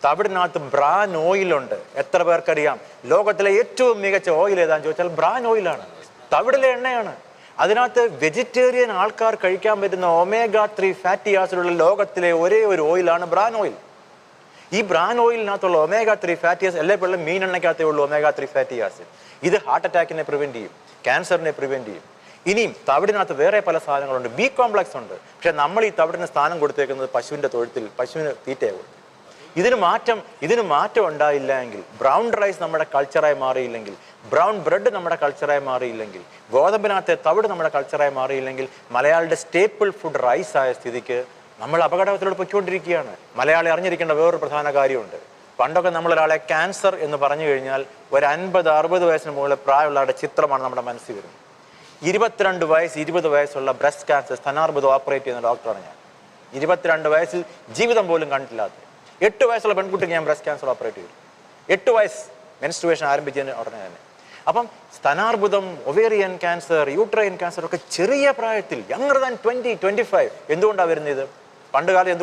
തവിടിനകത്ത് bran ഓയിലുണ്ട്. എത്ര പേർക്കറിയാം? ലോകത്തിലെ ഏറ്റവും മികച്ച ഓയിൽ ഏതാന്ന് ചോദിച്ചാൽ ബ്രാൻ ഓയിലാണ്, തവിടിലെ എണ്ണയാണ്. അതിനകത്ത് വെജിറ്റേറിയൻ ആൾക്കാർ കഴിക്കാൻ പറ്റുന്ന omega-3 ഫാറ്റി ആസിഡുള്ള ലോകത്തിലെ ഒരേ ഒരു ഓയിലാണ് ബ്രാൻ ഓയിൽ. ഈ ബ്രാൻ ഓയിലിനകത്തുള്ള omega-3 ഫാറ്റി ആസിഡ് എല്ലായ്പ്പോഴും മീനെണ്ണയ്ക്കകത്തേ ഉള്ളൂ omega-3 ഫാറ്റി ആസിഡ്. ഇത് ഹാർട്ട് അറ്റാക്കിനെ പ്രിവെന്റ് ചെയ്യും, ക്യാൻസറിനെ പ്രിവെന്റ് ചെയ്യും. ഇനിയും തവിടിനകത്ത് വേറെ പല സാധനങ്ങളുണ്ട്, ബി കോംപ്ലക്സ് ഉണ്ട്. പക്ഷെ നമ്മൾ ഈ തവിടിന് സ്ഥാനം കൊടുത്തേക്കുന്നത് പശുവിന്റെ തൊഴുത്തിൽ, പശുവിന് തീറ്റയാകും. ഇതിന് മാറ്റം ഉണ്ടായില്ല എങ്കിൽ, ബ്രൗൺ റൈസ് നമ്മുടെ കൾച്ചറായി മാറിയില്ലെങ്കിൽ, ബ്രൗൺ ബ്രെഡ് നമ്മുടെ കൾച്ചറായി മാറിയില്ലെങ്കിൽ, ഗോതമ്പിനകത്തെ തവിട് നമ്മുടെ കൾച്ചറായി മാറിയില്ലെങ്കിൽ, മലയാളിയുടെ സ്റ്റേപ്പിൾ ഫുഡ് റൈസ് ആയ സ്ഥിതിക്ക് നമ്മൾ അപകടത്തിലൂടെ പൊയ്ക്കൊണ്ടിരിക്കുകയാണ്. മലയാളി അറിഞ്ഞിരിക്കേണ്ട വേറൊരു പ്രധാന കാര്യമുണ്ട്. പണ്ടൊക്കെ നമ്മളൊരാളെ ക്യാൻസർ എന്ന് പറഞ്ഞു കഴിഞ്ഞാൽ ഒരു 50-60 വയസ്സിന് മുകളിൽ പ്രായമുള്ളവരുടെ ചിത്രമാണ് നമ്മുടെ മനസ്സിൽ വരുന്നത്. 22 വയസ്സ് 20 വയസ്സുള്ള ബ്രസ്റ്റ് ക്യാൻസർ സ്ഥാനാർബുദം ഓപ്പറേറ്റ് ചെയ്യുന്ന ഡോക്ടറാണ് ഞാൻ. 22 വയസ്സിൽ ജീവിതം പോലും കണ്ടിട്ടില്ലാത്ത 8 വയസ്സുള്ള പെൺകുട്ടിക്ക് ഞാൻ ബ്രസ്റ്റ് ക്യാൻസർ ഓപ്പറേറ്റ് ചെയ്തു. 8 വയസ്സ് മെൻസ്ട്രുവേഷൻ ആരംഭിച്ചതിന് ഉടനെ തന്നെ. അപ്പം സ്ഥാനാർബുദം, ഒവേറിയൻ ക്യാൻസർ, യൂട്രൈൻ ക്യാൻസർ ഒക്കെ ചെറിയ പ്രായത്തിൽ, യങ്ങർ ദാൻ 20-25 എന്തുകൊണ്ടാണ് വരുന്നത്? പണ്ട് കാലം